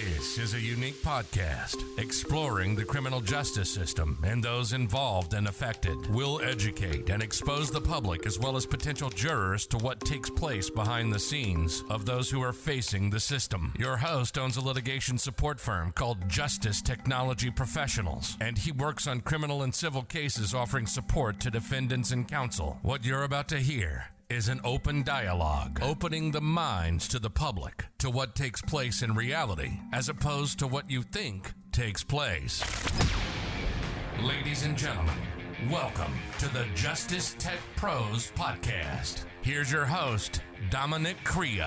This is a unique podcast exploring the criminal justice system and those involved and affected. We'll educate and expose the public as well as potential jurors to what takes place behind the scenes of those who are facing the system. Your host owns a litigation support firm called Justice Technology Professionals, and he works on criminal and civil cases offering support to defendants and counsel. What you're about to hear is an open dialogue, opening the minds to the public to what takes place in reality, as opposed to what you think takes place. Ladies and gentlemen, welcome to the Justice Tech Pros podcast. Here's your host, Dominick Crea.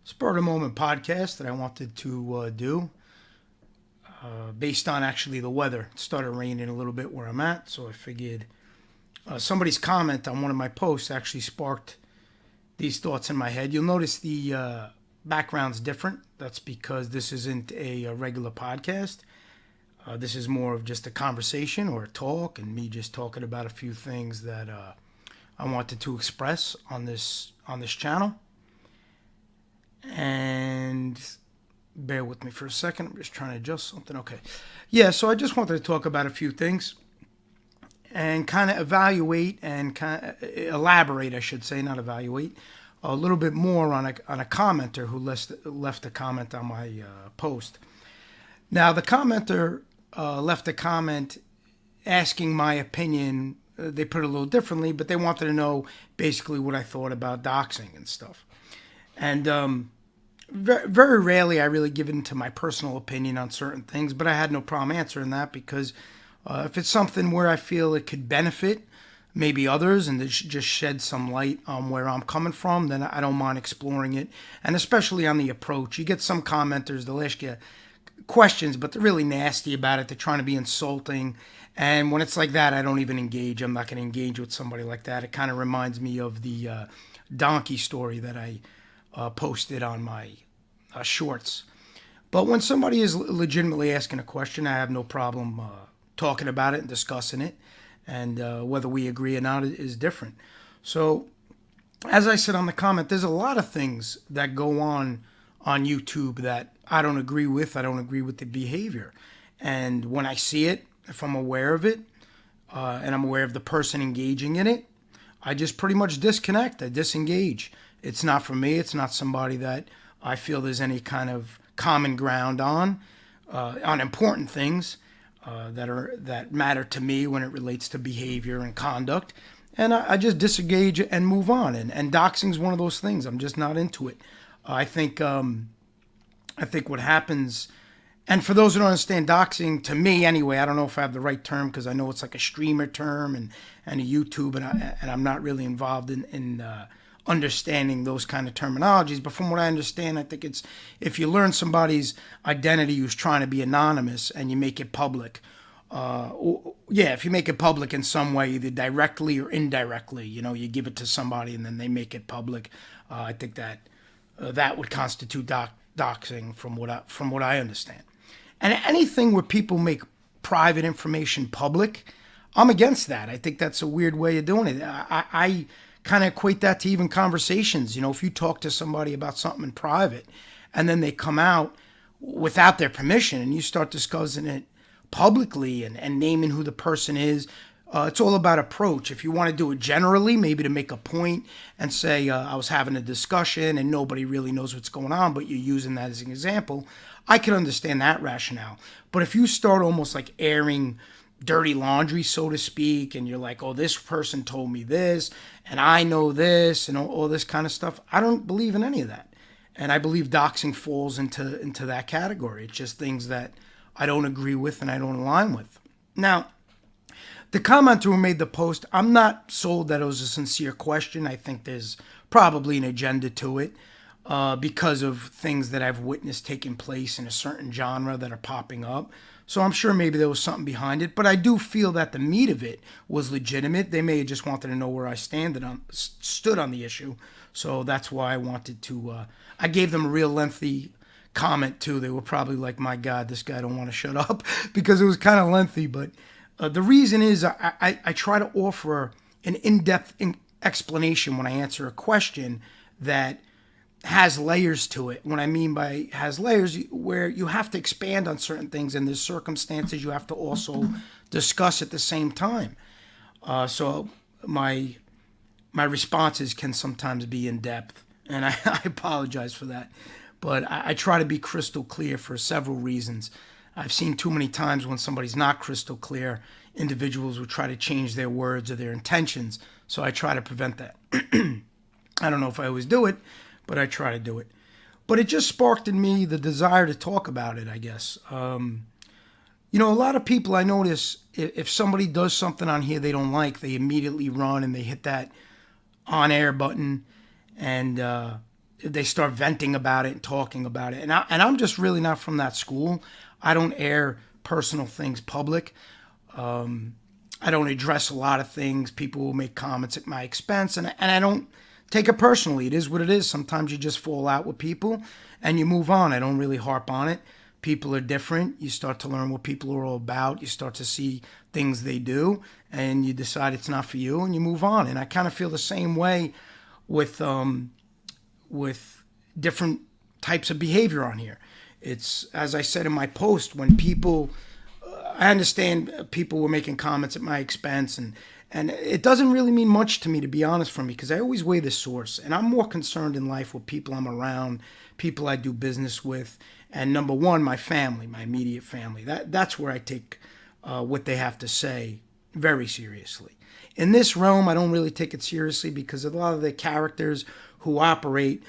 Spur of the moment podcast that I wanted to do. Based on actually the weather. It started raining a little bit where I'm at, so I figured somebody's comment on one of my posts actually sparked these thoughts in my head. You'll notice the background's different. That's because this isn't a regular podcast. This is more of just a conversation or a talk, and me just talking about a few things that I wanted to express on this channel. And bear with me for a second. I'm just trying to adjust something. Okay. Yeah, so I just wanted to talk about a few things and kind of evaluate and kind of elaborate, I should say, not evaluate, a little bit more on a commenter who left a comment on my post. Now, the commenter left a comment asking my opinion. They put it a little differently, but they wanted to know basically what I thought about doxing and stuff. And very rarely I really give into my personal opinion on certain things, but I had no problem answering that because if it's something where I feel it could benefit maybe others and just shed some light on where I'm coming from, then I don't mind exploring it. And especially on the approach. You get some commenters, they'll ask you questions, but they're really nasty about it. They're trying to be insulting. And when it's like that, I don't even engage. I'm not going to engage with somebody like that. It kind of reminds me of the donkey story that I posted on my shorts. But when somebody is legitimately asking a question, I have no problem talking about it and discussing it. And whether we agree or not is different. So, as I said on the comment, there's a lot of things that go on YouTube that I don't agree with. I don't agree with the behavior. And when I see it, if I'm aware of it, and I'm aware of the person engaging in it, I just pretty much disconnect. I disengage. It's not for me. It's not somebody that I feel there's any kind of common ground on important things that matter to me when it relates to behavior and conduct. And I just disengage and move on. And doxing is one of those things. I'm just not into it. I think what happens, and for those who don't understand doxing, to me anyway, I don't know if I have the right term because I know it's like a streamer term and a YouTube, and I'm not really involved in understanding those kind of terminologies. But from what I understand, I think it's if you learn somebody's identity who's trying to be anonymous and you make it public, if you make it public in some way, either directly or indirectly, you give it to somebody and then they make it public. I think that would constitute doxing from what I understand. And anything where people make private information public, I'm against that. I think that's a weird way of doing it. I kind of equate that to even conversations. If you talk to somebody about something in private and then they come out without their permission and you start discussing it publicly and naming who the person is, it's all about approach. If you want to do it generally, maybe to make a point and say, I was having a discussion and nobody really knows what's going on, but you're using that as an example, I can understand that rationale. But if you start almost like airing dirty laundry, so to speak, and you're like, oh, this person told me this, and I know this, and all this kind of stuff, I don't believe in any of that. And I believe doxing falls into that category. It's just things that I don't agree with and I don't align with. Now, the commenter who made the post, I'm not sold that it was a sincere question. I think there's probably an agenda to it because of things that I've witnessed taking place in a certain genre that are popping up. So I'm sure maybe there was something behind it, but I do feel that the meat of it was legitimate. They may have just wanted to know where I stood on the issue. So that's why I wanted to, I gave them a real lengthy comment too. They were probably like, my God, this guy don't want to shut up because it was kind of lengthy. But the reason is I try to offer an in-depth explanation when I answer a question that has layers to it. What I mean by has layers, where you have to expand on certain things, and there's circumstances you have to also discuss at the same time. So my responses can sometimes be in depth, and I apologize for that. But I try to be crystal clear for several reasons. I've seen too many times when somebody's not crystal clear, individuals will try to change their words or their intentions. So I try to prevent that. I don't know if I always do it, but I try to do it. But it just sparked in me the desire to talk about it, I guess. A lot of people, I notice, if somebody does something on here they don't like, they immediately run and they hit that on-air button, and they start venting about it and talking about it. And I'm just really not from that school. I don't air personal things public. I don't address a lot of things. People will make comments at my expense, and I don't take it personally. It is what it is. Sometimes you just fall out with people and you move on. I don't really harp on it. People are different. You start to learn what people are all about. You start to see things they do, and you decide it's not for you, and you move on. And I kind of feel the same way with different types of behavior on here. It's, as I said in my post, when people, I understand people were making comments at my expense, and it doesn't really mean much to me, to be honest, for me, because I always weigh the source, and I'm more concerned in life with people I'm around, people I do business with, and number one, my family, my immediate family. That's where I take what they have to say very seriously. In this realm, I don't really take it seriously because a lot of the characters who operate,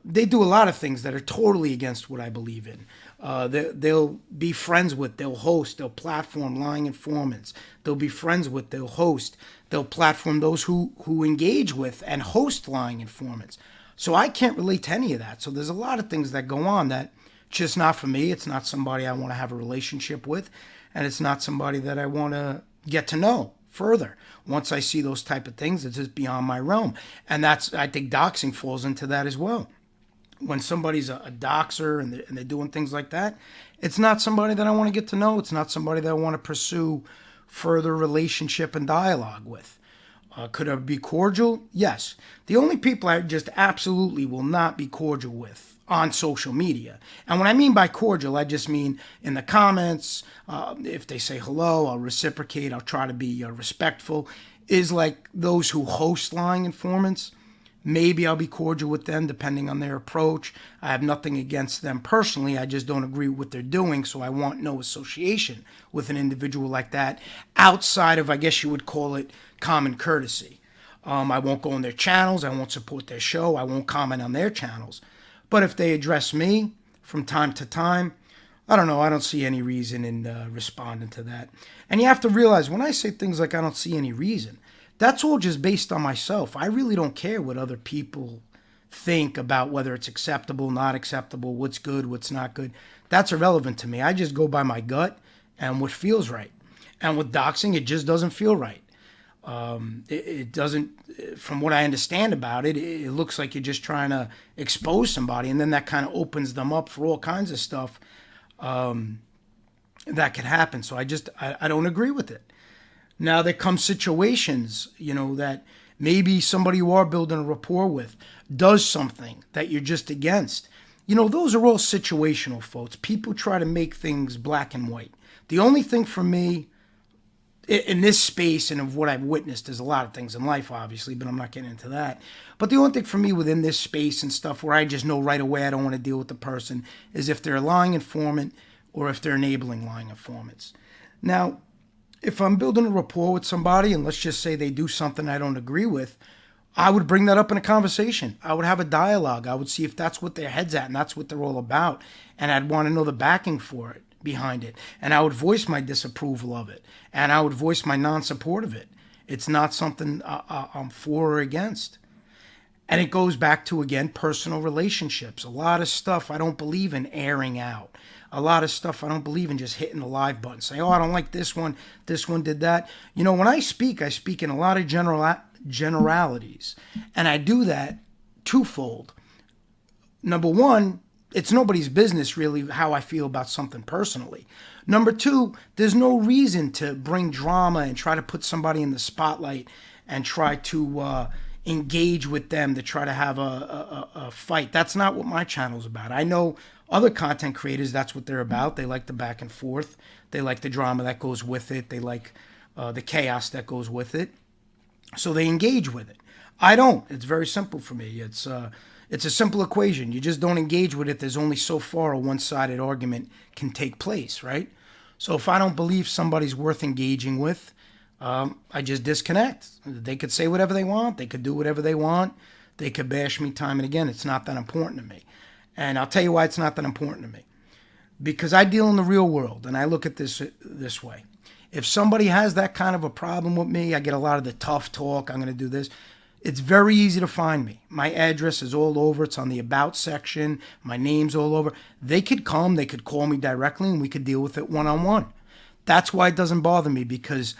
they do a lot of things that are totally against what I believe in. They'll be friends with, they'll host, they'll platform lying informants. They'll be friends with, they'll host, they'll platform those who engage with and host lying informants. So I can't relate to any of that. So there's a lot of things that go on that just not for me. It's not somebody I want to have a relationship with, and it's not somebody that I want to get to know further. Once I see those type of things, it's just beyond my realm. And that's, I think doxing falls into that as well. When somebody's a doxer and they're doing things like that, it's not somebody that I want to get to know. It's not somebody that I want to pursue further relationship and dialogue with. Could I be cordial? Yes. The only people I just absolutely will not be cordial with on social media. And when I mean by cordial, I just mean in the comments, if they say hello, I'll reciprocate, I'll try to be respectful, is like those who host lying informants. Maybe I'll be cordial with them depending on their approach. I have nothing against them personally. I just don't agree with what they're doing, so I want no association with an individual like that outside of, I guess you would call it, common courtesy. I won't go on their channels. I won't support their show. I won't comment on their channels. But if they address me from time to time, I don't know. I don't see any reason in responding to that. And you have to realize when I say things like I don't see any reason, that's all just based on myself. I really don't care what other people think about whether it's acceptable, not acceptable, what's good, what's not good. That's irrelevant to me. I just go by my gut and what feels right. And with doxing, it just doesn't feel right. It doesn't, from what I understand about it, it looks like you're just trying to expose somebody, and then that kind of opens them up for all kinds of stuff that could happen. So I don't agree with it. Now there come situations, that maybe somebody you are building a rapport with does something that you're just against. Those are all situational, folks. People try to make things black and white. The only thing for me in this space and of what I've witnessed, there's a lot of things in life, obviously, but I'm not getting into that. But the only thing for me within this space and stuff where I just know right away I don't want to deal with the person is if they're a lying informant or if they're enabling lying informants. Now, if I'm building a rapport with somebody and let's just say they do something I don't agree with, I would bring that up in a conversation. I would have a dialogue. I would see if that's what their head's at and that's what they're all about. And I'd want to know the backing for it, behind it. And I would voice my disapproval of it. And I would voice my non-support of it. It's not something I'm for or against. And it goes back to, again, personal relationships. A lot of stuff I don't believe in airing out. A lot of stuff I don't believe in just hitting the live button. Say, I don't like this one did that. When I speak in a lot of generalities. And I do that twofold. Number one, it's nobody's business really how I feel about something personally. Number two, there's no reason to bring drama and try to put somebody in the spotlight and try to engage with them to try to have a fight. That's not what my channel's about. I know other content creators, that's what they're about. They like the back and forth. They like the drama that goes with it. They like the chaos that goes with it. So they engage with it. I don't. It's very simple for me. It's a simple equation. You just don't engage with it. There's only so far a one-sided argument can take place, right? So if I don't believe somebody's worth engaging with, I just disconnect. They could say whatever they want. They could do whatever they want. They could bash me time and again. It's not that important to me. And I'll tell you why it's not that important to me. Because I deal in the real world, and I look at this way. If somebody has that kind of a problem with me, I get a lot of the tough talk, I'm going to do this. It's very easy to find me. My address is all over. It's on the About section. My name's all over. They could come. They could call me directly, and we could deal with it one-on-one. That's why it doesn't bother me, because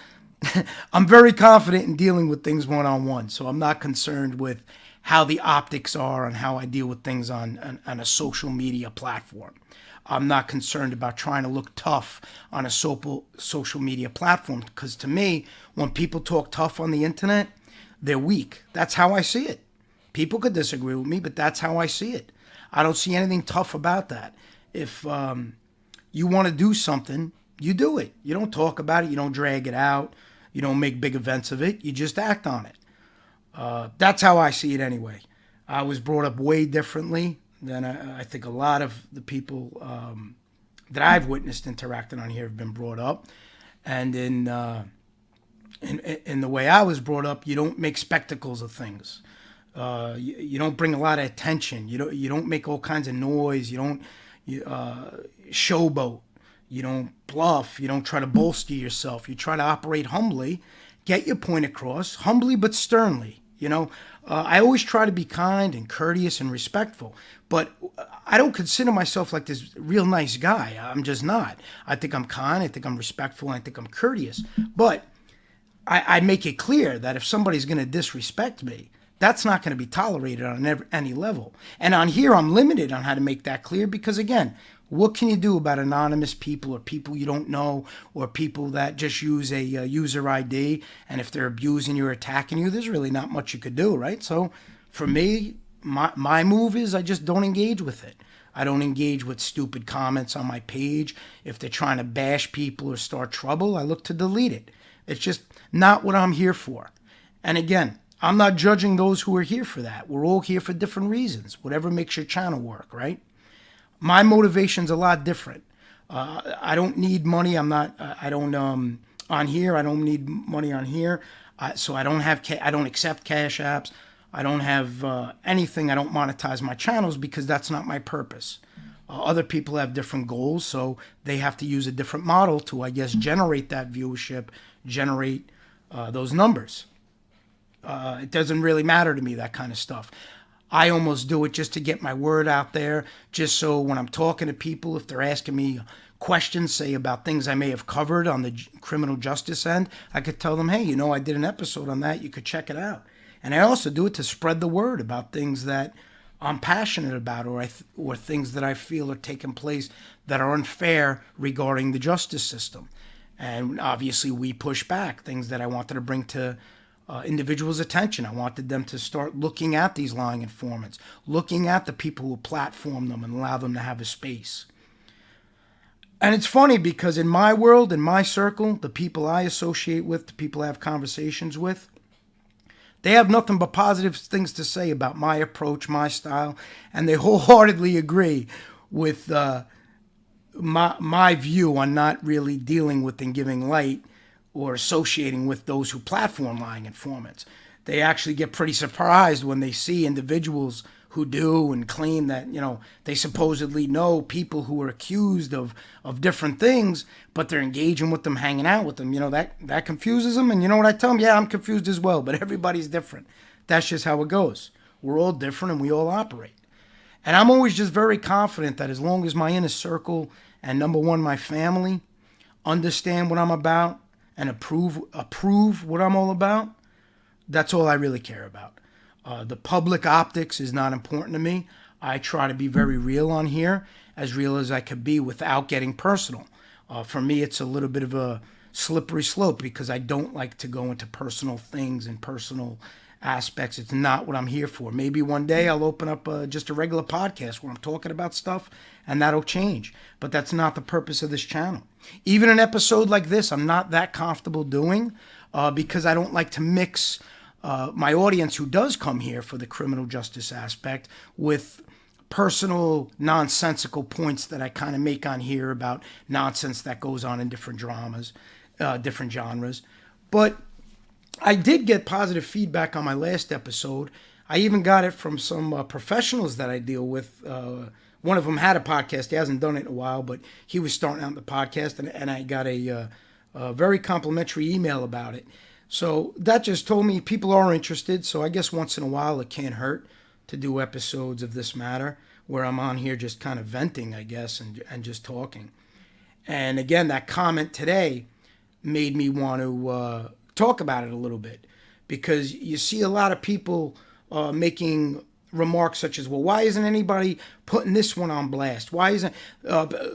I'm very confident in dealing with things one-on-one. So I'm not concerned with how the optics are and how I deal with things on a social media platform. I'm not concerned about trying to look tough on a social media platform, because to me, when people talk tough on the internet, they're weak. That's how I see it. People could disagree with me, but that's how I see it. I don't see anything tough about that. If you want to do something, you do it. You don't talk about it. You don't drag it out. You don't make big events of it. You just act on it. That's how I see it anyway. I was brought up way differently than I think a lot of the people that I've witnessed interacting on here have been brought up. And in the way I was brought up, you don't make spectacles of things. You don't bring a lot of attention. You don't make all kinds of noise. You don't showboat. You don't bluff. You don't try to bolster yourself. You try to operate humbly, get your point across, humbly but sternly. I always try to be kind and courteous and respectful, but I don't consider myself like this real nice guy. I'm just not. I think I'm kind, I think I'm respectful, and I think I'm courteous. But I make it clear that if somebody's going to disrespect me, that's not going to be tolerated on any level. And on here, I'm limited on how to make that clear because, again, what can you do about anonymous people or people you don't know or people that just use a user ID? And if they're abusing you or attacking you, there's really not much you could do, right? So for me, my move is I just don't engage with it. I don't engage with stupid comments on my page. If they're trying to bash people or start trouble, I look to delete it. It's just not what I'm here for. And again, I'm not judging those who are here for that. We're all here for different reasons, whatever makes your channel work, right? My motivation's a lot different. I don't need money. I don't on here. I don't need money on here. So I don't have. I don't accept cash apps. I don't have anything. I don't monetize my channels because that's not my purpose. Other people have different goals, so they have to use a different model to, I guess, generate that viewership, generate those numbers. It doesn't really matter to me, that kind of stuff. I almost do it just to get my word out there, just so when I'm talking to people, if they're asking me questions, say about things I may have covered on the criminal justice end, I could tell them, hey, I did an episode on that. You could check it out. And I also do it to spread the word about things that I'm passionate about or things that I feel are taking place that are unfair regarding the justice system. And obviously we push back things that I wanted to bring to individuals' attention. I wanted them to start looking at these lying informants, looking at the people who platform them and allow them to have a space. And it's funny because in my world, in my circle, the people I associate with, the people I have conversations with, they have nothing but positive things to say about my approach, my style, and they wholeheartedly agree with my view on not really dealing with and giving light or associating with those who platform lying informants. They actually get pretty surprised when they see individuals who do and claim that, they supposedly know people who are accused of different things, but they're engaging with them, hanging out with them. That confuses them. And you know what I tell them? Yeah, I'm confused as well, but everybody's different. That's just how it goes. We're all different and we all operate. And I'm always just very confident that as long as my inner circle and number one, my family understand what I'm about, and approve what I'm all about, that's all I really care about. The public optics is not important to me. I try to be very real on here, as real as I could be without getting personal. For me, it's a little bit of a slippery slope because I don't like to go into personal things and personal aspects. It's not what I'm here for. Maybe one day I'll open up just a regular podcast where I'm talking about stuff, and that'll change. But that's not the purpose of this channel. Even an episode like this, I'm not that comfortable doing because I don't like to mix my audience who does come here for the criminal justice aspect with personal nonsensical points that I kind of make on here about nonsense that goes on in different dramas, different genres. But I did get positive feedback on my last episode. I even got it from some professionals that I deal with. One of them had a podcast. He hasn't done it in a while, but he was starting out the podcast, and I got a very complimentary email about it. So that just told me people are interested. So I guess once in a while it can't hurt to do episodes of this matter where I'm on here just kind of venting, I guess, and just talking. And again, that comment today made me want to talk about it a little bit, because you see a lot of people making remarks such as, well, why isn't anybody putting this one on blast? Why isn't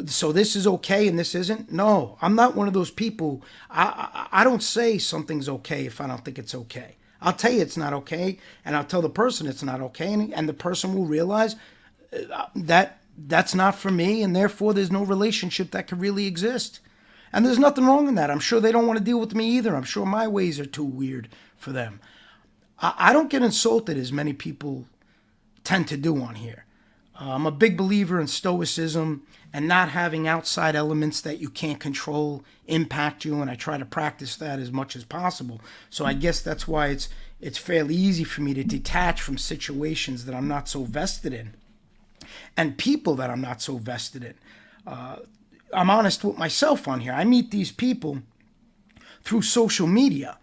so this is okay and this isn't? No, I'm not one of those people. I don't say something's okay if I don't think it's okay. I'll tell you it's not okay, and I'll tell the person it's not okay, and the person will realize that that's not for me, and therefore there's no relationship that could really exist. And there's nothing wrong in that. I'm sure they don't want to deal with me either. I'm sure my ways are too weird for them. I don't get insulted as many people tend to do on here. I'm a big believer in stoicism and not having outside elements that you can't control impact you, and I try to practice that as much as possible. So I guess that's why it's fairly easy for me to detach from situations that I'm not so vested in and people that I'm not so vested in. I'm honest with myself on here. I meet these people through social media.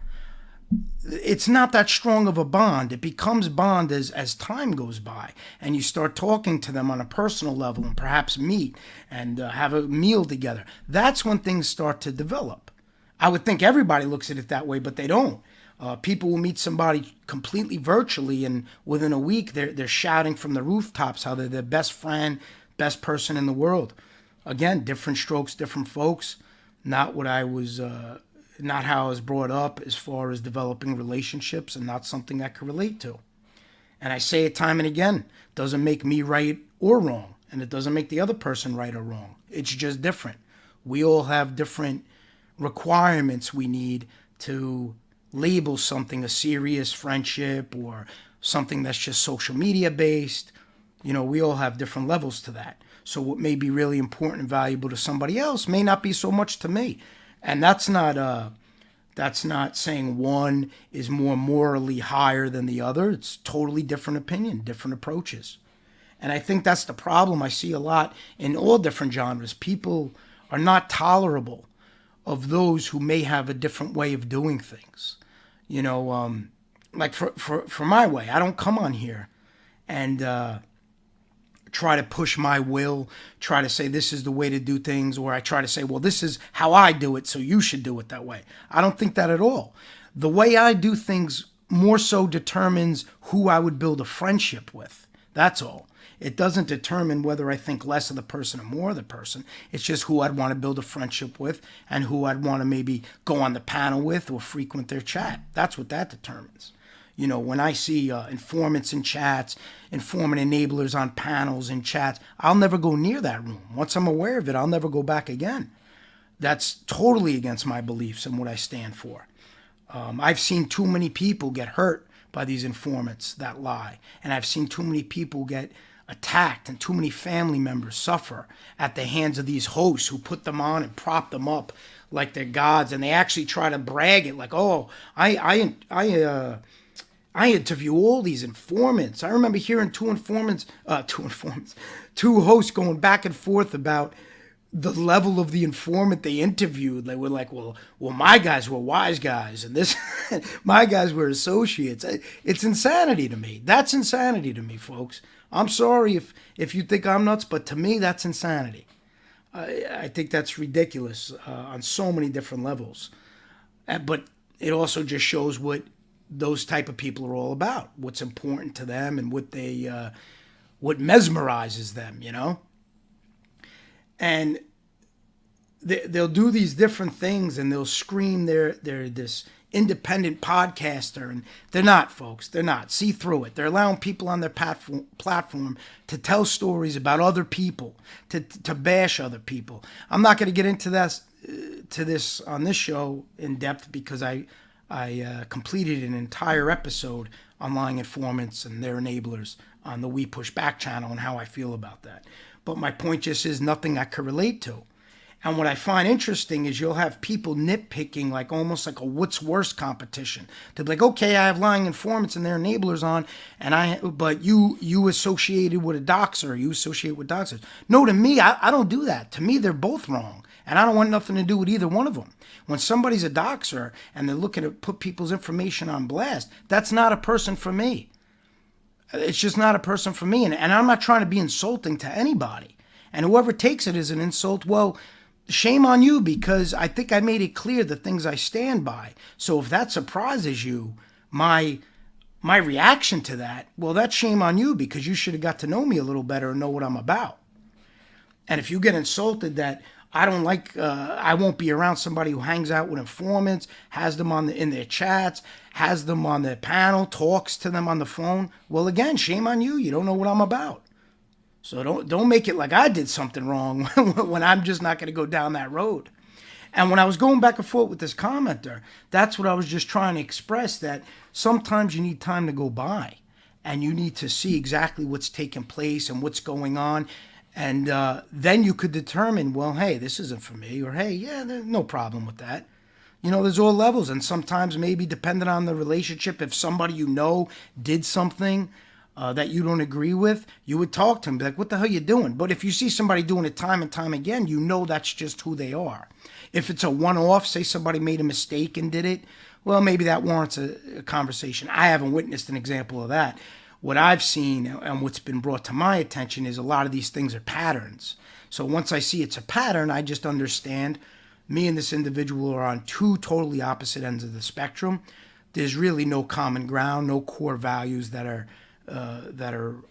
It's not that strong of a bond. It becomes bond as time goes by and you start talking to them on a personal level and perhaps meet and have a meal together. That's when things start to develop. I would think everybody looks at it that way, but they don't. People will meet somebody completely virtually, and within a week they're shouting from the rooftops how they're their best friend, best person in the world. Again, different strokes, different folks. Not what I was, not how I was brought up as far as developing relationships, and not something I could relate to. And I say it time and again, doesn't make me right or wrong, and it doesn't make the other person right or wrong. It's just different. We all have different requirements we need to label something a serious friendship or something that's just social media based. You know, we all have different levels to that. So what may be really important and valuable to somebody else may not be so much to me. And that's not saying one is more morally higher than the other. It's totally different opinion, different approaches. And I think that's the problem I see a lot in all different genres. People are not tolerable of those who may have a different way of doing things. You know, like for my way, I don't come on here and try to push my will, try to say this is the way to do things, or I try to say, well, this is how I do it, so you should do it that way. I don't think that at all. The way I do things more so determines who I would build a friendship with. That's all. It doesn't determine whether I think less of the person or more of the person. It's just who I'd want to build a friendship with and who I'd want to maybe go on the panel with or frequent their chat. That's what that determines. You know, when I see informants in chats, informant enablers on panels and chats, I'll never go near that room. Once I'm aware of it, I'll never go back again. That's totally against my beliefs and what I stand for. I've seen too many people get hurt by these informants that lie. And I've seen too many people get attacked and too many family members suffer at the hands of these hosts who put them on and prop them up like they're gods. And they actually try to brag it like, oh, I interview all these informants. I remember hearing two hosts going back and forth about the level of the informant they interviewed. They were like, well, my guys were wise guys, and this, my guys were associates. It's insanity to me. That's insanity to me, folks. I'm sorry if you think I'm nuts, but to me, that's insanity. I think that's ridiculous on so many different levels. But it also just shows what those type of people are all about, what's important to them and what mesmerizes them, you know? And they'll do these different things and they'll scream they're this independent podcaster, and they're not, folks. They're not. See through it. They're allowing people on their platform to tell stories about other people, to bash other people. I'm not going to get into this on this show in depth because I completed an entire episode on lying informants and their enablers on the We Push Back channel and how I feel about that. But my point just is nothing I could relate to. And what I find interesting is you'll have people nitpicking, like almost like a what's worse competition. To be like, okay, I have lying informants and their enablers on, but you associated with a doxer, you associate with doxers. No, to me, I don't do that. To me, they're both wrong. And I don't want nothing to do with either one of them. When somebody's a doxer and they're looking to put people's information on blast, that's not a person for me. It's just not a person for me. And I'm not trying to be insulting to anybody. And whoever takes it as an insult, well, shame on you, because I think I made it clear the things I stand by. So if that surprises you, my reaction to that, well, that's shame on you, because you should have got to know me a little better and know what I'm about. And if you get insulted that I don't like, I won't be around somebody who hangs out with informants, has them in their chats, has them on their panel, talks to them on the phone, well, again, shame on you. You don't know what I'm about. So don't make it like I did something wrong when I'm just not going to go down that road. And when I was going back and forth with this commenter, that's what I was just trying to express, that sometimes you need time to go by and you need to see exactly what's taking place and what's going on. And then you could determine, well, hey, this isn't for me, or hey, yeah, there's no problem with that. You know, there's all levels. And sometimes maybe depending on the relationship, if somebody you know did something that you don't agree with, you would talk to them, be like, what the hell you doing? But if you see somebody doing it time and time again, you know that's just who they are. If it's a one-off, say somebody made a mistake and did it, well, maybe that warrants a conversation. I haven't witnessed an example of that. What I've seen and what's been brought to my attention is a lot of these things are patterns. So once I see it's a pattern, I just understand me and this individual are on two totally opposite ends of the spectrum. There's really no common ground, no core values that are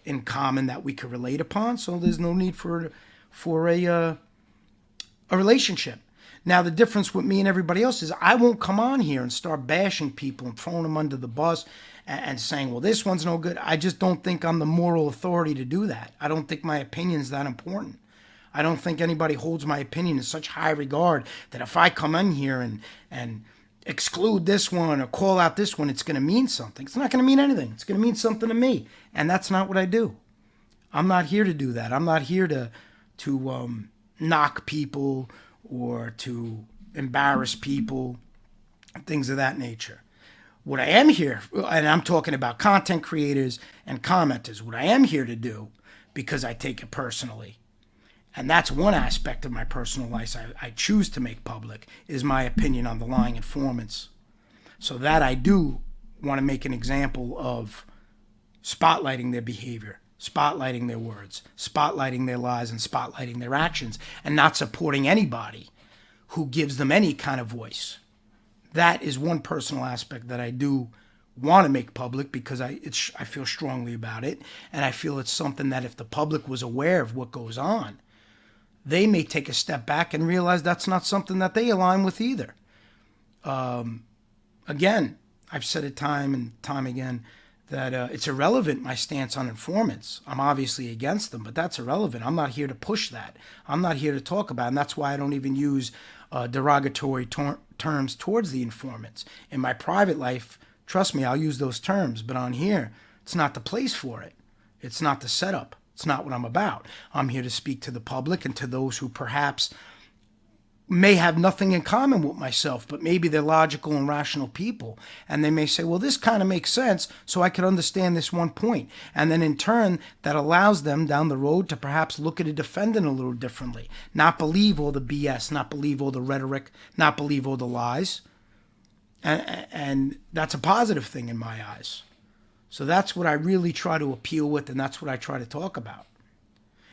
in common that we could relate upon. So there's no need for a relationship. Now, the difference with me and everybody else is I won't come on here and start bashing people and throwing them under the bus and saying, well, this one's no good. I just don't think I'm the moral authority to do that. I don't think my opinion's that important. I don't think anybody holds my opinion in such high regard that if I come in here and exclude this one or call out this one, it's going to mean something. It's not going to mean anything. It's going to mean something to me. And that's not what I do. I'm not here to do that. I'm not here to knock people or to embarrass people, things of that nature. What I am here, and I'm talking about content creators and commenters, what I am here to do, because I take it personally, and that's one aspect of my personal life I choose to make public, is my opinion on the lying informants. So that I do want to make an example of spotlighting their behavior, spotlighting their words, spotlighting their lies, and spotlighting their actions, and not supporting anybody who gives them any kind of voice. That is one personal aspect that I do want to make public, because I feel strongly about it, and I feel it's something that if the public was aware of what goes on, they may take a step back and realize that's not something that they align with either. Again, I've said it time and time again that it's irrelevant, my stance on informants. I'm obviously against them, but that's irrelevant. I'm not here to push that. I'm not here to talk about it, and that's why I don't even use derogatory terms towards the informants. In my private life, trust me, I'll use those terms, but on here, it's not the place for it. It's not the setup. It's not what I'm about. I'm here to speak to the public and to those who perhaps may have nothing in common with myself, but maybe they're logical and rational people. And they may say, well, this kind of makes sense, so I can understand this one point. And then in turn, that allows them down the road to perhaps look at a defendant a little differently, not believe all the BS, not believe all the rhetoric, not believe all the lies. And that's a positive thing in my eyes. So that's what I really try to appeal with, and that's what I try to talk about.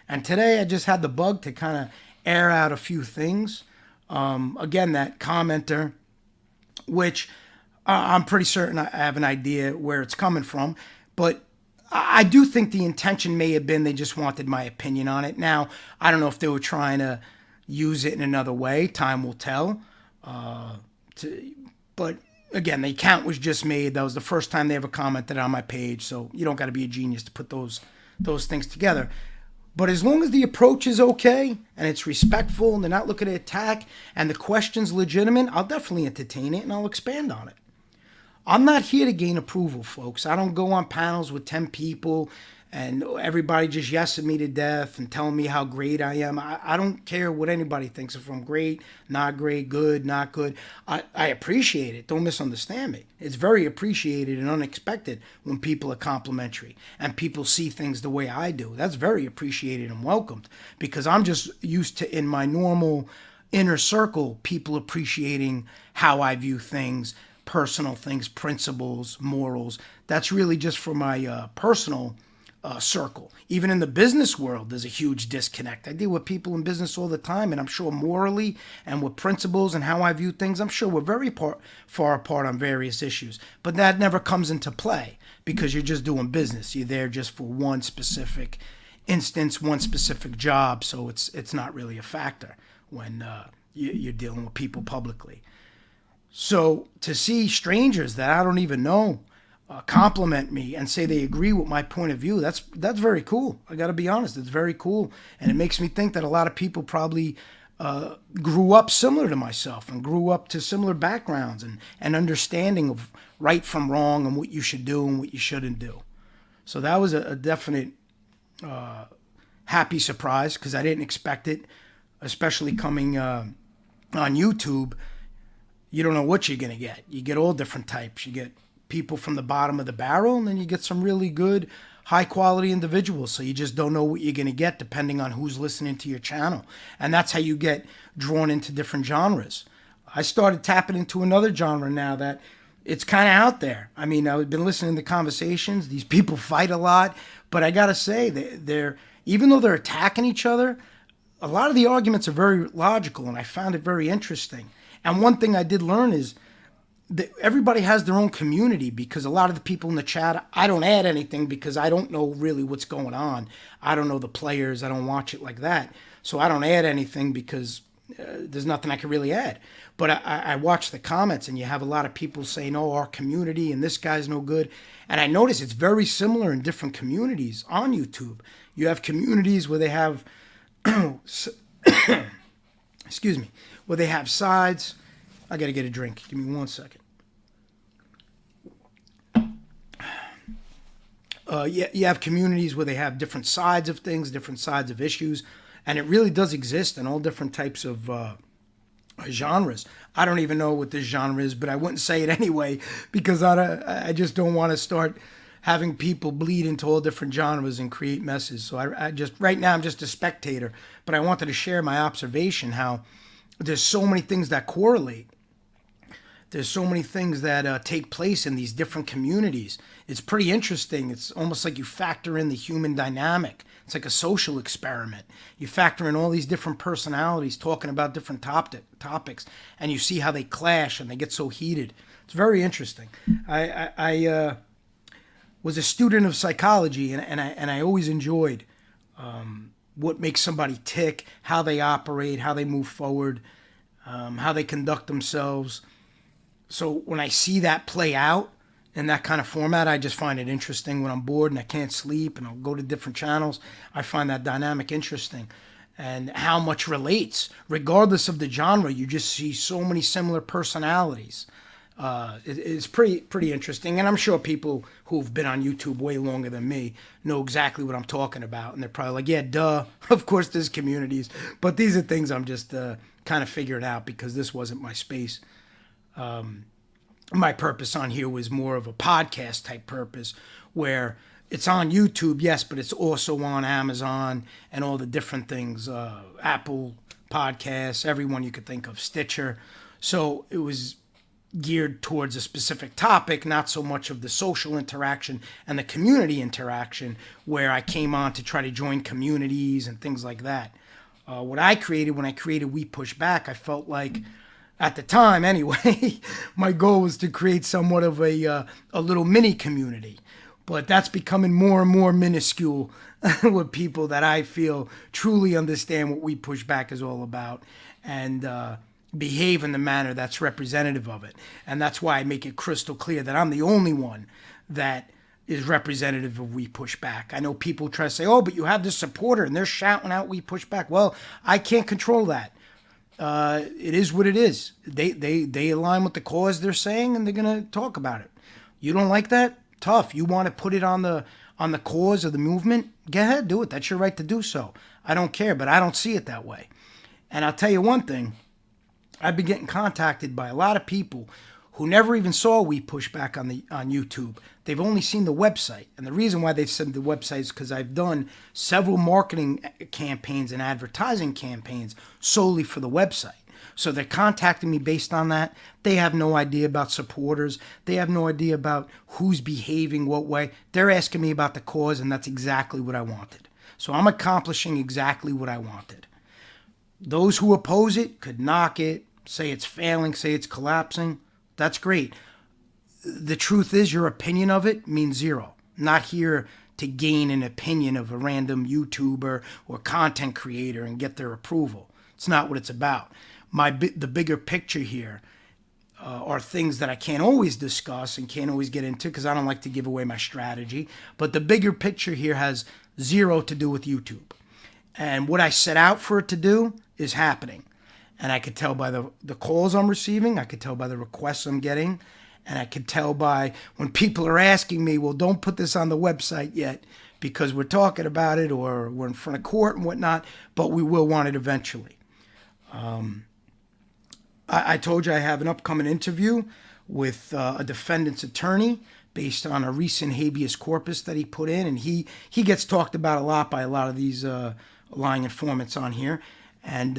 And today I just had the bug to kind of air out a few things. Again, that commenter, which I'm pretty certain I have an idea where it's coming from, but I do think the intention may have been they just wanted my opinion on it. Now, I don't know if they were trying to, use it in another way. Time will tell. But again, the account was just made. That was the first time they ever commented on my page. So you don't got to be a genius to put those things together. But as long as the approach is okay and it's respectful and they're not looking to attack and the question's legitimate, I'll definitely entertain it and I'll expand on it. I'm not here to gain approval, folks. I don't go on panels with 10 people and everybody just yesing me to death and telling me how great I am. I don't care what anybody thinks. If I'm great, not great, good, not good. I appreciate it. Don't misunderstand me. It's very appreciated and unexpected when people are complimentary and people see things the way I do. That's very appreciated and welcomed because I'm just used to, in my normal inner circle, people appreciating how I view things, personal things, principles, morals. That's really just for my personal circle. Even in the business world, there's a huge disconnect. I deal with people in business all the time, and I'm sure morally and with principles and how I view things, I'm sure we're very far apart on various issues. But that never comes into play because you're just doing business. You're there just for one specific instance, one specific job, so it's not really a factor when you're dealing with people publicly. So to see strangers that I don't even know compliment me and say they agree with my point of view, that's very cool. I got to be honest, it's very cool. And it makes me think that a lot of people probably grew up similar to myself and grew up to similar backgrounds and understanding of right from wrong and what you should do and what you shouldn't do. So that was a definite happy surprise because I didn't expect it, especially coming on YouTube. You don't know what you're going to get. You get all different types. You get people from the bottom of the barrel, and then you get some really good, high-quality individuals. So you just don't know what you're going to get depending on who's listening to your channel. And that's how you get drawn into different genres. I started tapping into another genre now that it's kind of out there. I mean, I've been listening to conversations. These people fight a lot. But I got to say, they're even though they're attacking each other, a lot of the arguments are very logical, and I found it very interesting. And one thing I did learn is that everybody has their own community because a lot of the people in the chat, I don't add anything because I don't know really what's going on. I don't know the players. I don't watch it like that. So I don't add anything because there's nothing I can really add. But I watch the comments and you have a lot of people saying, oh, our community and this guy's no good. And I notice it's very similar in different communities on YouTube. You have communities where they have, excuse me, where they have sides. I got to get a drink. Give me 1 second. You have communities where they have different sides of things, different sides of issues, and it really does exist in all different types of genres. I don't even know what this genre is, but I wouldn't say it anyway because I just don't want to start having people bleed into all different genres and create messes. So I just, right now I'm just a spectator, but I wanted to share my observation how there's so many things that correlate. There's so many things that take place in these different communities. It's pretty interesting. It's almost like you factor in the human dynamic. It's like a social experiment. You factor in all these different personalities talking about different topics, and you see how they clash and they get so heated. It's very interesting. I was a student of psychology, and I always enjoyed what makes somebody tick, how they operate, how they move forward, how they conduct themselves. So when I see that play out in that kind of format, I just find it interesting. When I'm bored and I can't sleep and I'll go to different channels, I find that dynamic interesting. And how much relates. Regardless of the genre, you just see so many similar personalities. It's pretty interesting. And I'm sure people who've been on YouTube way longer than me know exactly what I'm talking about. And they're probably like, yeah, duh. Of course there's communities. But these are things I'm just kind of figuring out because this wasn't my space. My purpose on here was more of a podcast type purpose where it's on YouTube, yes, but it's also on Amazon and all the different things, Apple Podcasts, everyone you could think of, Stitcher. So it was geared towards a specific topic, not so much of the social interaction and the community interaction where I came on to try to join communities and things like that. What I created, when I created We Push Back, I felt like, at the time anyway, my goal was to create somewhat of a little mini community. But that's becoming more and more minuscule with people that I feel truly understand what We Push Back is all about and behave in the manner that's representative of it. And that's why I make it crystal clear that I'm the only one that is representative of We Push Back. I know people try to say, oh, but you have this supporter and they're shouting out We Push Back. Well, I can't control that. It is what it is. They align with the cause they're saying, and they're going to talk about it. You don't like that? Tough. You want to put it on the cause of the movement? Go ahead, do it. That's your right to do so. I don't care, but I don't see it that way. And I'll tell you one thing. I've been getting contacted by a lot of people who never even saw We Push Back on YouTube. They've only seen the website. And the reason why they've seen the website is because I've done several marketing campaigns and advertising campaigns solely for the website. So they're contacting me based on that. They have no idea about supporters. They have no idea about who's behaving what way. They're asking me about the cause, and that's exactly what I wanted. So I'm accomplishing exactly what I wanted. Those who oppose it could knock it, say it's failing, say it's collapsing. That's great. The truth is, your opinion of it means zero. I'm not here to gain an opinion of a random YouTuber or content creator and get their approval. It's not what it's about. The bigger picture here are things that I can't always discuss and can't always get into because I don't like to give away my strategy. But the bigger picture here has zero to do with YouTube. And what I set out for it to do is happening. And I could tell by the calls I'm receiving. I could tell by the requests I'm getting. And I could tell by when people are asking me, well, don't put this on the website yet because we're talking about it or we're in front of court and whatnot, but we will want it eventually. I told you I have an upcoming interview with a defendant's attorney based on a recent habeas corpus that he put in. And he gets talked about a lot by a lot of these lying informants on here. And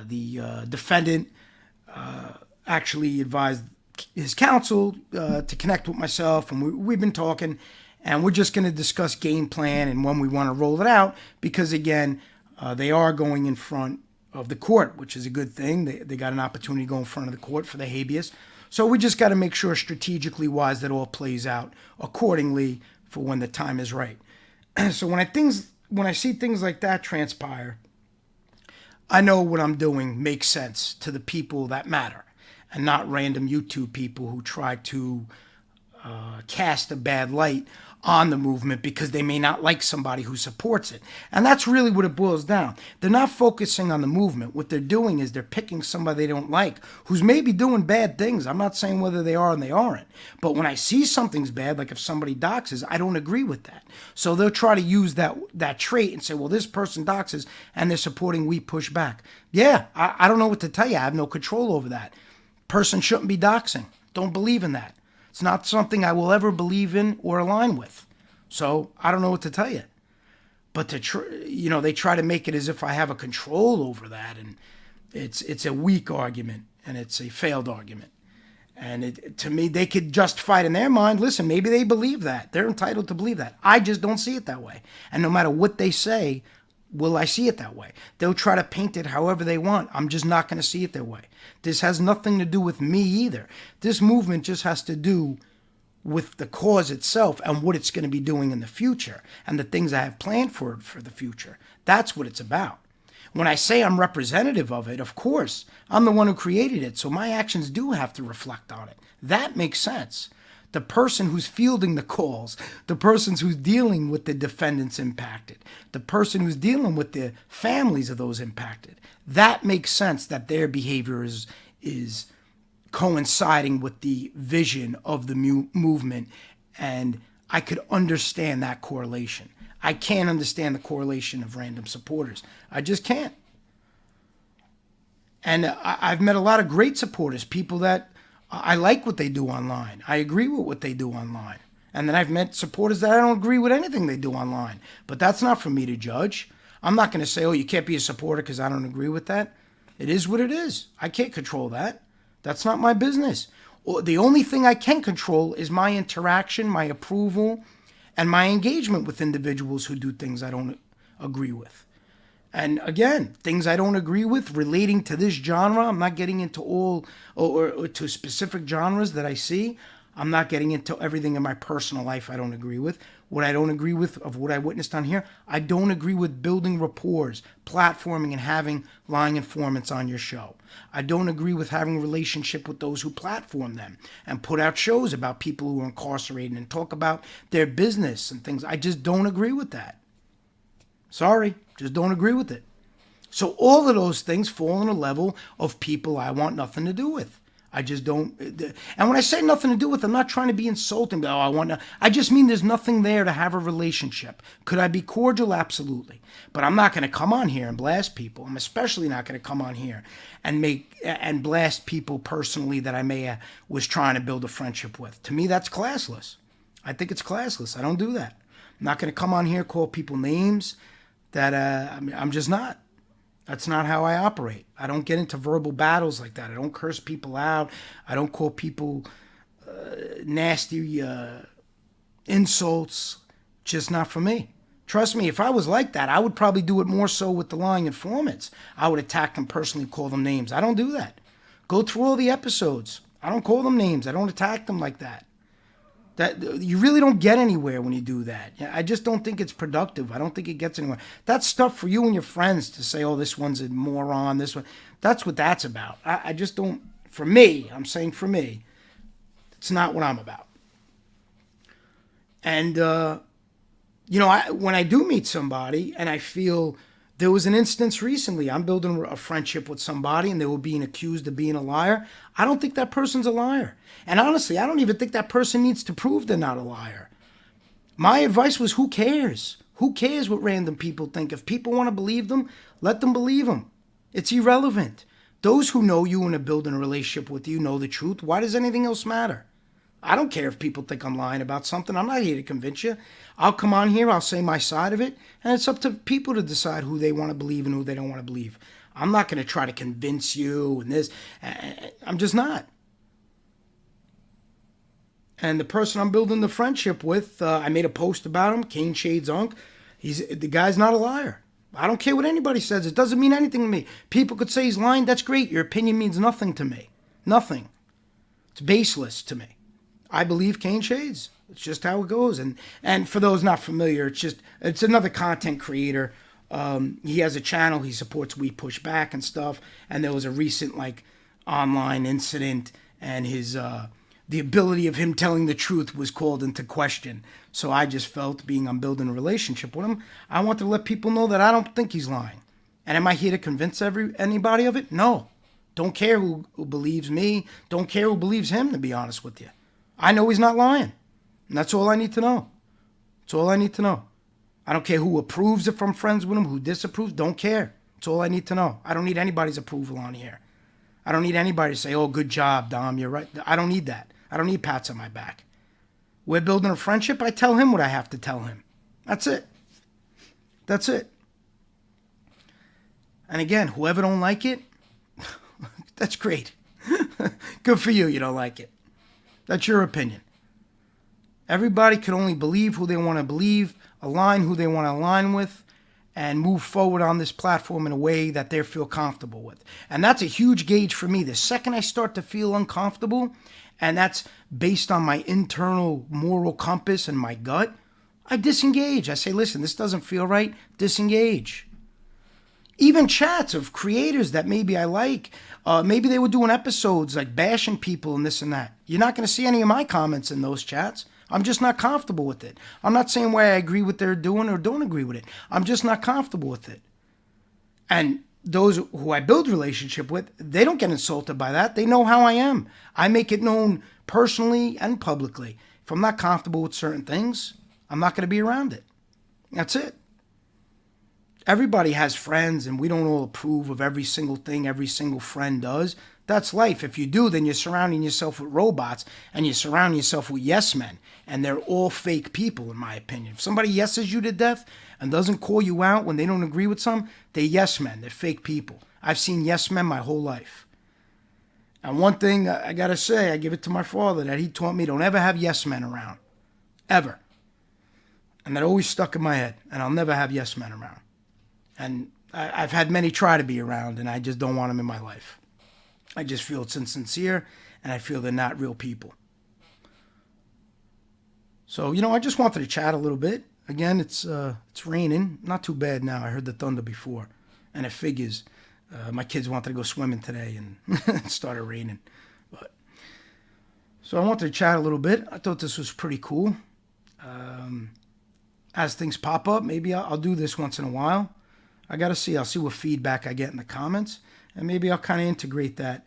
the defendant actually advised his counsel to connect with myself, and we've been talking, and we're just going to discuss game plan and when we want to roll it out, because again, they are going in front of the court, which is a good thing. They got an opportunity to go in front of the court for the habeas. So we just got to make sure strategically wise that all plays out accordingly for when the time is right. So when I see things like that transpire, I know what I'm doing makes sense to the people that matter and not random YouTube people who try to cast a bad light on the movement because they may not like somebody who supports it. And that's really what it boils down. They're not focusing on the movement. What they're doing is they're picking somebody they don't like who's maybe doing bad things. I'm not saying whether they are and they aren't. But when I see something's bad, like if somebody doxes, I don't agree with that. So they'll try to use that trait and say, well, this person doxes and they're supporting We Push Back. Yeah, I don't know what to tell you. I have no control over that. Person shouldn't be doxing. Don't believe in that. It's not something I will ever believe in or align with. So I don't know what to tell you. But they try to make it as if I have a control over that, and it's a weak argument and it's a failed argument. And to me, they could justify it in their mind. Listen, maybe they believe that. They're entitled to believe that. I just don't see it that way. And no matter what they say, will I see it that way? They'll try to paint it however they want. I'm just not going to see it that way. This has nothing to do with me either. This movement just has to do with the cause itself and what it's going to be doing in the future and the things I have planned for the future. That's what it's about. When I say I'm representative of it, of course, I'm the one who created it, so my actions do have to reflect on it. That makes sense. The person who's fielding the calls, the person who's dealing with the defendants impacted, the person who's dealing with the families of those impacted, that makes sense that their behavior is coinciding with the vision of the movement, and I could understand that correlation. I can't understand the correlation of random supporters. I just can't. And I've met a lot of great supporters, people that I like what they do online. I agree with what they do online. And then I've met supporters that I don't agree with anything they do online. But that's not for me to judge. I'm not going to say, oh, you can't be a supporter because I don't agree with that. It is what it is. I can't control that. That's not my business. The only thing I can control is my interaction, my approval, and my engagement with individuals who do things I don't agree with. And again, things I don't agree with relating to this genre, I'm not getting into all or to specific genres that I see. I'm not getting into everything in my personal life I don't agree with. What I don't agree with of what I witnessed on here, I don't agree with building rapport, platforming, and having lying informants on your show. I don't agree with having a relationship with those who platform them and put out shows about people who are incarcerated and talk about their business and things. I just don't agree with that. Sorry, just don't agree with it. So all of those things fall on a level of people I want nothing to do with. I just don't. And when I say nothing to do with, I'm not trying to be insulting. I just mean there's nothing there to have a relationship. Could I be cordial? Absolutely. But I'm not going to come on here and blast people. I'm especially not going to come on here and blast people personally that I was trying to build a friendship with. To me, that's classless. I think it's classless. I don't do that. I'm not going to come on here, call people names that I'm just not. That's not how I operate. I don't get into verbal battles like that. I don't curse people out. I don't call people nasty insults. Just not for me. Trust me, if I was like that, I would probably do it more so with the lying informants. I would attack them personally, call them names. I don't do that. Go through all the episodes. I don't call them names. I don't attack them like that. That you really don't get anywhere when you do that. I just don't think it's productive. I don't think it gets anywhere. That's stuff for you and your friends to say, oh, this one's a moron, this one. That's what that's about. I just don't, for me, I'm saying for me, it's not what I'm about. And, when I do meet somebody and I feel there was an instance recently, I'm building a friendship with somebody and they were being accused of being a liar. I don't think that person's a liar. And honestly, I don't even think that person needs to prove they're not a liar. My advice was, who cares? Who cares what random people think? If people want to believe them, let them believe them. It's irrelevant. Those who know you and are building a relationship with you know the truth. Why does anything else matter? I don't care if people think I'm lying about something. I'm not here to convince you. I'll come on here, I'll say my side of it, and it's up to people to decide who they want to believe and who they don't want to believe. I'm not going to try to convince you and this. I'm just not. And the person I'm building the friendship with, I made a post about him, Kane Shades Unk. The guy's not a liar. I don't care what anybody says. It doesn't mean anything to me. People could say he's lying. That's great. Your opinion means nothing to me. Nothing. It's baseless to me. I believe Kane Shades. It's just how it goes. And for those not familiar, it's another content creator. He has a channel. He supports We Push Back and stuff. And there was a recent online incident, and his the ability of him telling the truth was called into question. So I just felt, I'm building a relationship with him, I want to let people know that I don't think he's lying. And am I here to convince anybody of it? No. Don't care who believes me. Don't care who believes him, to be honest with you. I know he's not lying. And that's all I need to know. That's all I need to know. I don't care who approves if I'm friends with him, who disapproves. Don't care. That's all I need to know. I don't need anybody's approval on here. I don't need anybody to say, oh, good job, Dom, you're right. I don't need that. I don't need pats on my back. We're building a friendship. I tell him what I have to tell him. That's it. That's it. And again, whoever don't like it, that's great. Good for you, you don't like it. That's your opinion. Everybody can only believe who they want to believe, align who they want to align with, and move forward on this platform in a way that they feel comfortable with. And that's a huge gauge for me. The second I start to feel uncomfortable, and that's based on my internal moral compass and my gut, I disengage. I say, listen, this doesn't feel right. Disengage. Even chats of creators that maybe I like, maybe they were doing episodes like bashing people and this and that. You're not going to see any of my comments in those chats. I'm just not comfortable with it. I'm not saying why I agree with what they're doing or don't agree with it. I'm just not comfortable with it. And those who I build relationship with, they don't get insulted by that. They know how I am. I make it known personally and publicly. If I'm not comfortable with certain things, I'm not going to be around it. That's it. Everybody has friends, and we don't all approve of every single thing every single friend does. That's life. If you do, then you're surrounding yourself with robots, and you surround yourself with yes men, and they're all fake people, in my opinion. If somebody yeses you to death and doesn't call you out when they don't agree with something, they're yes men. They're fake people. I've seen yes men my whole life. And one thing I got to say, I give it to my father, that he taught me, don't ever have yes men around. Ever. And that always stuck in my head, and I'll never have yes men around. And I've had many try to be around, and I just don't want them in my life. I just feel it's insincere, and I feel they're not real people. So, I just wanted to chat a little bit. Again, it's raining. Not too bad now. I heard the thunder before. And it figures. My kids wanted to go swimming today and it started raining. So I wanted to chat a little bit. I thought this was pretty cool. As things pop up, maybe I'll do this once in a while. I got to see. I'll see what feedback I get in the comments. And maybe I'll kind of integrate that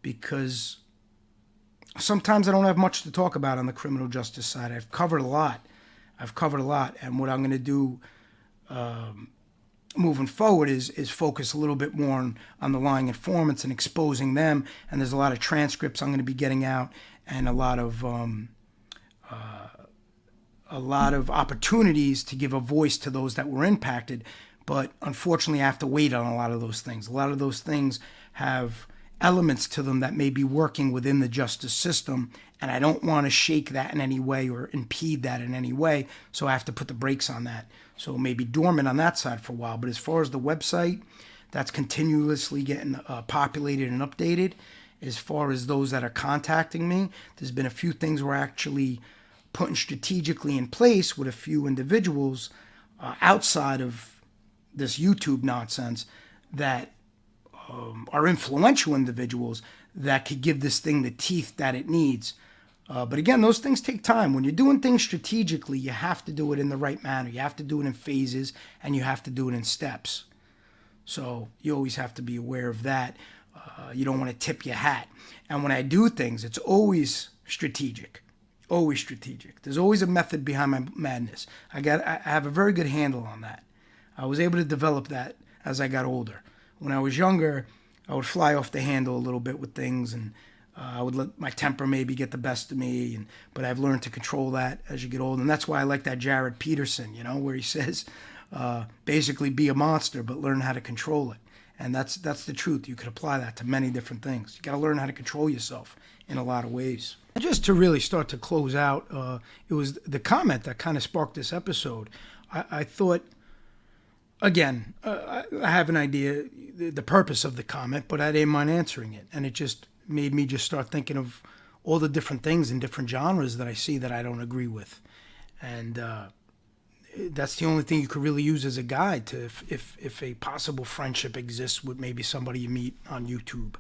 because sometimes I don't have much to talk about on the criminal justice side. I've covered a lot. And what I'm going to do moving forward is focus a little bit more on the lying informants and exposing them. And there's a lot of transcripts I'm going to be getting out and a lot of opportunities to give a voice to those that were impacted. But unfortunately, I have to wait on a lot of those things. A lot of those things have elements to them that may be working within the justice system, and I don't want to shake that in any way or impede that in any way, so I have to put the brakes on that. So it may be dormant on that side for a while, but as far as the website, that's continuously getting populated and updated. As far as those that are contacting me, there's been a few things we're actually putting strategically in place with a few individuals outside of this YouTube nonsense that are influential individuals that could give this thing the teeth that it needs. But again, those things take time. When you're doing things strategically, you have to do it in the right manner. You have to do it in phases, and you have to do it in steps. So you always have to be aware of that. You don't want to tip your hat. And when I do things, it's always strategic. Always strategic. There's always a method behind my madness. I have a very good handle on that. I was able to develop that as I got older. When I was younger, I would fly off the handle a little bit with things, and I would let my temper maybe get the best of me. But I've learned to control that as you get older, and that's why I like that Jared Peterson, where he says, basically be a monster, but learn how to control it. And that's the truth. You could apply that to many different things. You got to learn how to control yourself in a lot of ways. Just to really start to close out, it was the comment that kind of sparked this episode. I thought, again, I have an idea, the purpose of the comment, but I didn't mind answering it. And it just made me just start thinking of all the different things in different genres that I see that I don't agree with. And that's the only thing you could really use as a guide to if a possible friendship exists with maybe somebody you meet on YouTube.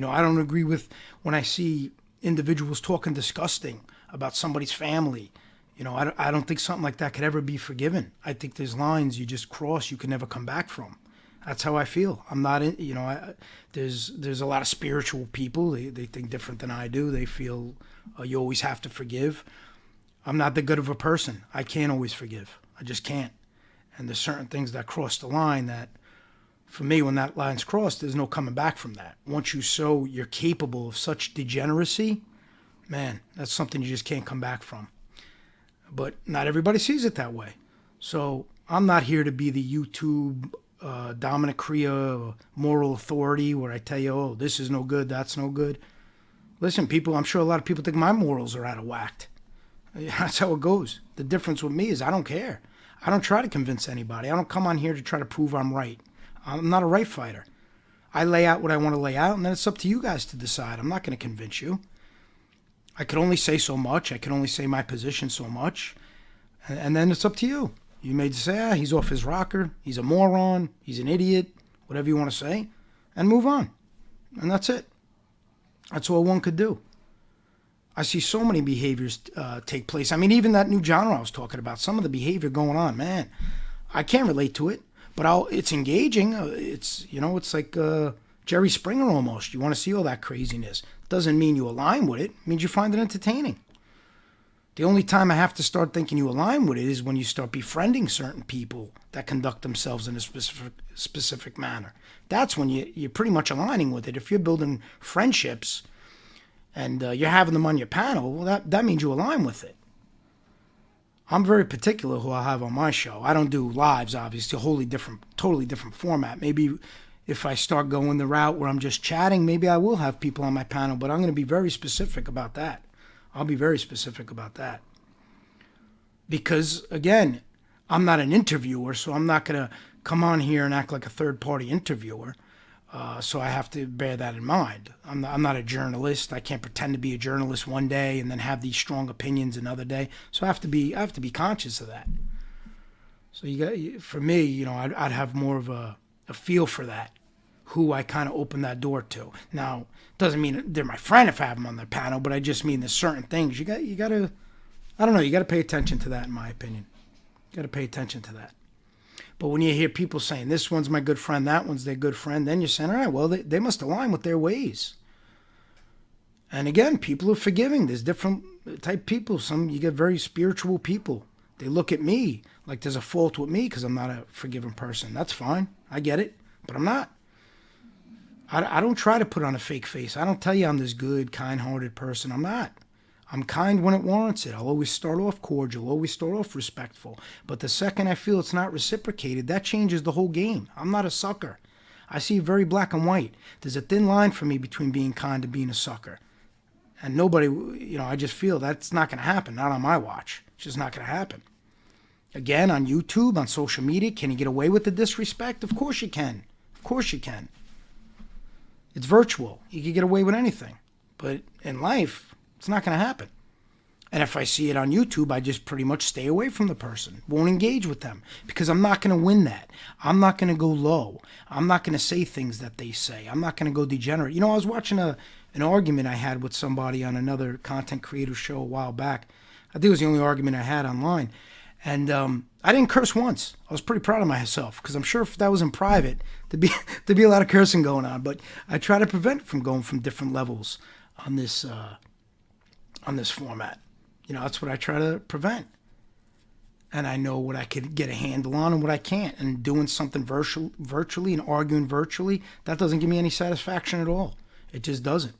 I don't agree with when I see individuals talking disgusting about somebody's family. I don't think something like that could ever be forgiven. I think there's lines you just cross you can never come back from. That's how I feel. I'm not in, there's a lot of spiritual people. They think different than I do. They feel you always have to forgive. I'm not that good of a person. I can't always forgive. I just can't. And there's certain things that cross the line that, for me, when that line's crossed, there's no coming back from that. Once you're capable of such degeneracy, man, that's something you just can't come back from. But not everybody sees it that way. So I'm not here to be the YouTube Dominick Crea moral authority where I tell you, oh, this is no good, that's no good. Listen, people, I'm sure a lot of people think my morals are out of whack. That's how it goes. The difference with me is I don't care. I don't try to convince anybody. I don't come on here to try to prove I'm right. I'm not a right fighter. I lay out what I want to lay out, and then it's up to you guys to decide. I'm not going to convince you. I can only say so much. I can only say my position so much. And then it's up to you. You may say, he's off his rocker. He's a moron. He's an idiot. Whatever you want to say. And move on. And that's it. That's all one could do. I see so many behaviors take place. I mean, even that new genre I was talking about, some of the behavior going on, man, I can't relate to it. But it's engaging. It's like Jerry Springer almost. You want to see all that craziness. Doesn't mean you align with it. It means you find it entertaining. The only time I have to start thinking you align with it is when you start befriending certain people that conduct themselves in a specific manner. That's when you're pretty much aligning with it. If you're building friendships and you're having them on your panel, well, that means you align with it. I'm very particular who I'll have on my show. I don't do lives, obviously, totally different format. Maybe if I start going the route where I'm just chatting, maybe I will have people on my panel, but I'm going to be very specific about that. I'll be very specific about that. Because, again, I'm not an interviewer, so I'm not going to come on here and act like a third-party interviewer. So I have to bear that in mind. I'm not a journalist. I can't pretend to be a journalist one day and then have these strong opinions another day. So I have to be conscious of that. So for me, I'd have more of a feel for that, who I kind of open that door to. Now, doesn't mean they're my friend if I have them on the panel, but I just mean there's certain things you got to, I don't know, you got to pay attention to that, in my opinion. You got to pay attention to that. But when you hear people saying, this one's my good friend, that one's their good friend, then you're saying, all right, well, they must align with their ways. And again, people are forgiving. There's different type people. Some, you get very spiritual people. They look at me like there's a fault with me because I'm not a forgiving person. That's fine. I get it. But I'm not. I don't try to put on a fake face. I don't tell you I'm this good, kind-hearted person. I'm not. I'm kind when it warrants it. I'll always start off cordial, always start off respectful. But the second I feel it's not reciprocated, that changes the whole game. I'm not a sucker. I see very black and white. There's a thin line for me between being kind and being a sucker. And nobody, I just feel that's not going to happen. Not on my watch. It's just not going to happen. Again, on YouTube, on social media, can you get away with the disrespect? Of course you can. Of course you can. It's virtual. You can get away with anything. But in life, it's not going to happen. And if I see it on YouTube, I just pretty much stay away from the person. Won't engage with them because I'm not going to win that. I'm not going to go low. I'm not going to say things that they say. I'm not going to go degenerate. I was watching an argument I had with somebody on another content creator show a while back. I think it was the only argument I had online. And I didn't curse once. I was pretty proud of myself because I'm sure if that was in private, there'd be a lot of cursing going on. But I try to prevent from going from different levels on this format. That's what I try to prevent. And I know what I could get a handle on and what I can't. And doing something virtually and arguing virtually, that doesn't give me any satisfaction at all. It just doesn't.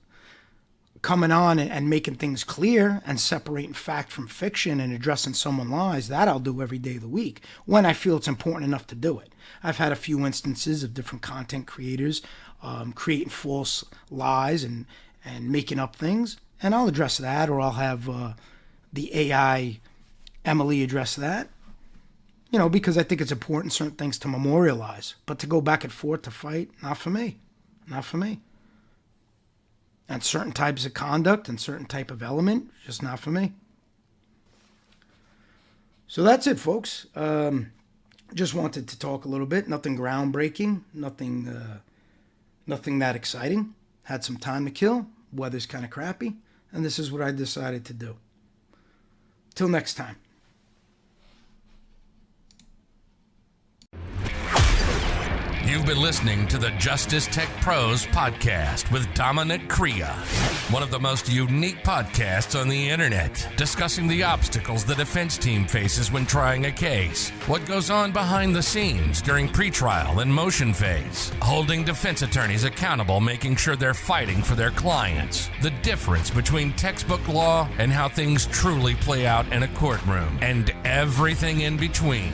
Coming on and making things clear and separating fact from fiction and addressing someone's lies, that I'll do every day of the week when I feel it's important enough to do it. I've had a few instances of different content creators creating false lies and making up things, and I'll address that, or I'll have the AI Emily address that, because I think it's important certain things to memorialize. But to go back and forth to fight, not for me. Not for me. And certain types of conduct and certain type of element, just not for me. So that's it, folks. Just wanted to talk a little bit. Nothing groundbreaking. Nothing that exciting. Had some time to kill. Weather's kind of crappy. And this is what I decided to do. Till next time. You've been listening to the Justice Tech Pros podcast with Dominick Crea, one of the most unique podcasts on the internet, discussing the obstacles the defense team faces when trying a case, what goes on behind the scenes during pretrial and motion phase, holding defense attorneys accountable, making sure they're fighting for their clients, the difference between textbook law and how things truly play out in a courtroom, and everything in between.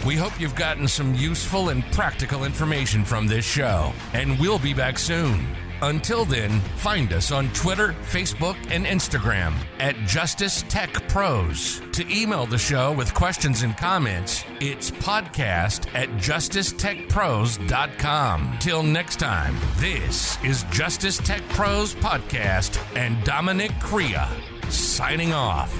We hope you've gotten some useful and practical information from this show, and we'll be back soon. Until then, find us on Twitter, Facebook, and Instagram at Justice Tech Pros. To email the show with questions and comments, it's podcast@justicetechpros.com. Till next time, this is Justice Tech Pros Podcast and Dominick Crea signing off.